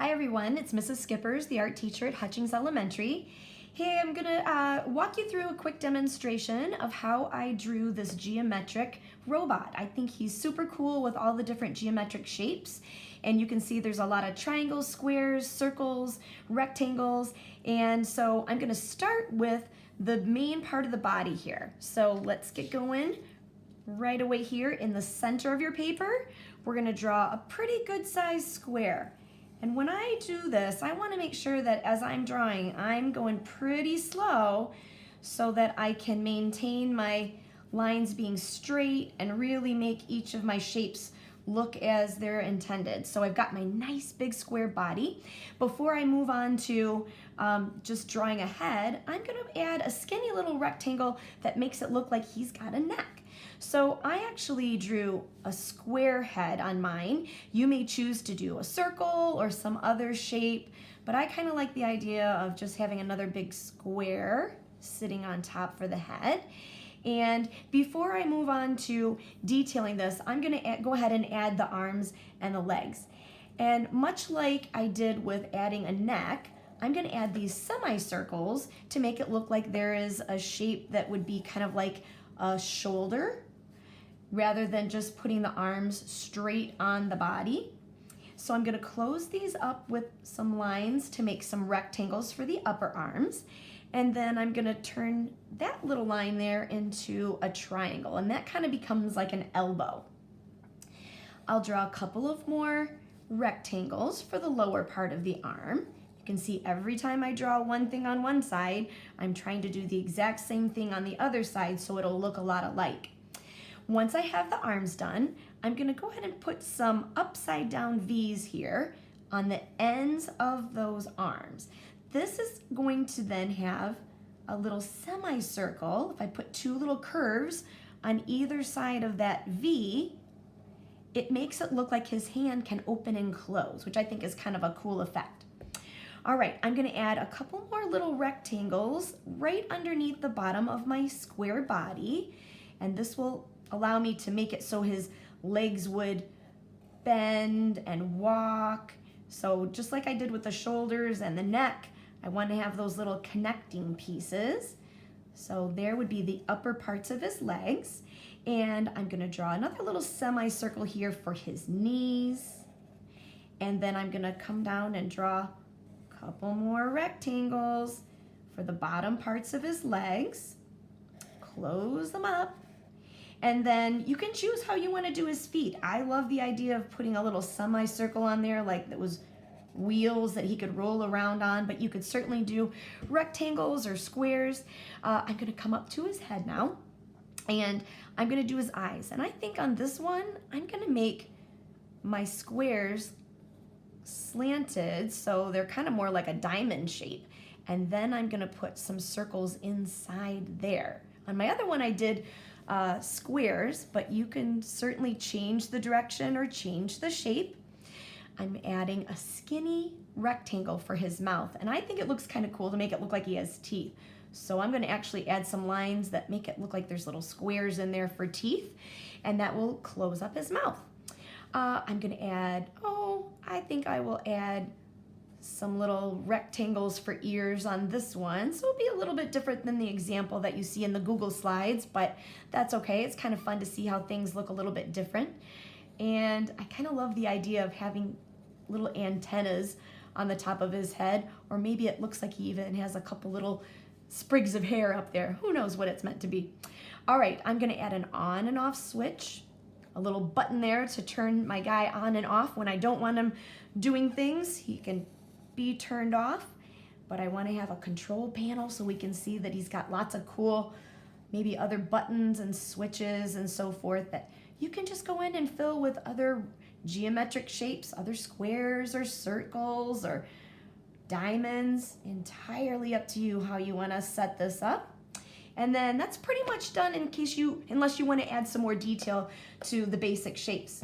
Hi everyone, it's Mrs. Skippers, the art teacher at Hutchings Elementary. Hey, I'm gonna walk you through a quick demonstration of how I drew this geometric robot. I think he's super cool with all the different geometric shapes. And you can see there's a lot of triangles, squares, circles, rectangles. And so I'm gonna start with the main part of the body here. So let's get going right away here in the center of your paper. We're gonna draw a pretty good sized square. And when I do this, I want to make sure that as I'm drawing, I'm going pretty slow so that I can maintain my lines being straight and really make each of my shapes look as they're intended. So I've got my nice big square body. Before I move on to just drawing a head, I'm going to add a skinny little rectangle that makes it look like he's got a neck. So I actually drew a square head on mine. You may choose to do a circle or some other shape, but I kind of like the idea of just having another big square sitting on top for the head. And before I move on to detailing this, I'm going to go ahead and add the arms and the legs. And much like I did with adding a neck, I'm going to add these semicircles to make it look like there is a shape that would be kind of like a shoulder, rather than just putting the arms straight on the body. So I'm going to close these up with some lines to make some rectangles for the upper arms. And then I'm going to turn that little line there into a triangle, and that kind of becomes like an elbow. I'll draw a couple of more rectangles for the lower part of the arm. You can see every time I draw one thing on one side, I'm trying to do the exact same thing on the other side so it'll look a lot alike. Once I have the arms done, I'm going to go ahead and put some upside down V's here on the ends of those arms. This is going to then have a little semicircle. If I put two little curves on either side of that V, it makes it look like his hand can open and close, which I think is kind of a cool effect. All right, I'm going to add a couple more little rectangles right underneath the bottom of my square body, and this will allow me to make it so his legs would bend and walk. So just like I did with the shoulders and the neck, I want to have those little connecting pieces. So there would be the upper parts of his legs. And I'm going to draw another little semicircle here for his knees. And then I'm going to come down and draw a couple more rectangles for the bottom parts of his legs. Close them up. And then you can choose how you want to do his feet. I love the idea of putting a little semicircle on there like that was wheels that he could roll around on, but you could certainly do rectangles or squares. I'm going to come up to his head now, and I'm going to do his eyes. And I think on this one, I'm going to make my squares slanted so they're kind of more like a diamond shape. And then I'm going to put some circles inside there. On my other one, I did squares, but you can certainly change the direction or change the shape. I'm adding a skinny rectangle for his mouth, and I think it looks kind of cool to make it look like he has teeth. So I'm going to actually add some lines that make it look like there's little squares in there for teeth, and that will close up his mouth. I'm going to add, I think I will add some little rectangles for ears on this one. So it'll be a little bit different than the example that you see in the Google slides, but that's okay. It's kind of fun to see how things look a little bit different. And I kind of love the idea of having little antennas on the top of his head, or maybe it looks like he even has a couple little sprigs of hair up there. Who knows what it's meant to be. All right, I'm going to add an on and off switch, a little button there to turn my guy on and off. When I don't want him doing things, he can be turned off, but I want to have a control panel so we can see that he's got lots of cool, maybe other buttons and switches and so forth that you can just go in and fill with other geometric shapes, other squares or circles or diamonds. Entirely up to you how you want to set this up. And then that's pretty much done unless you want to add some more detail to the basic shapes.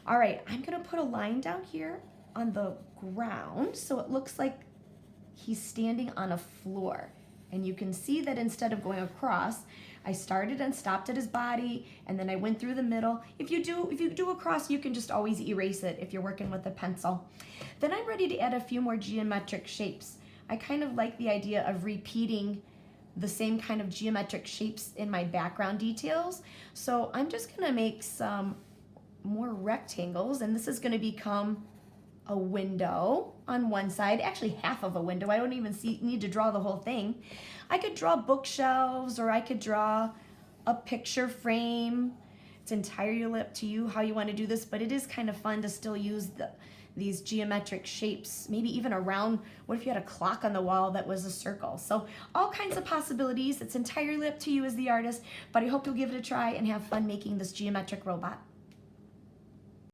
All right, I'm going to put a line down here on the ground so it looks like he's standing on a floor. And you can see that instead of going across, I started and stopped at his body, and then I went through the middle. If you do across, you can just always erase it if you're working with a pencil. Then I'm ready to add a few more geometric shapes. I kind of like the idea of repeating the same kind of geometric shapes in my background details. So I'm just gonna make some more rectangles, and this is gonna become a window on one side, actually half of a window. I don't even need to draw the whole thing. I could draw bookshelves, or I could draw a picture frame. It's entirely up to you how you want to do this, but it is kind of fun to still use these geometric shapes, maybe even around, what if you had a clock on the wall that was a circle? So all kinds of possibilities. It's entirely up to you as the artist, but I hope you'll give it a try and have fun making this geometric robot.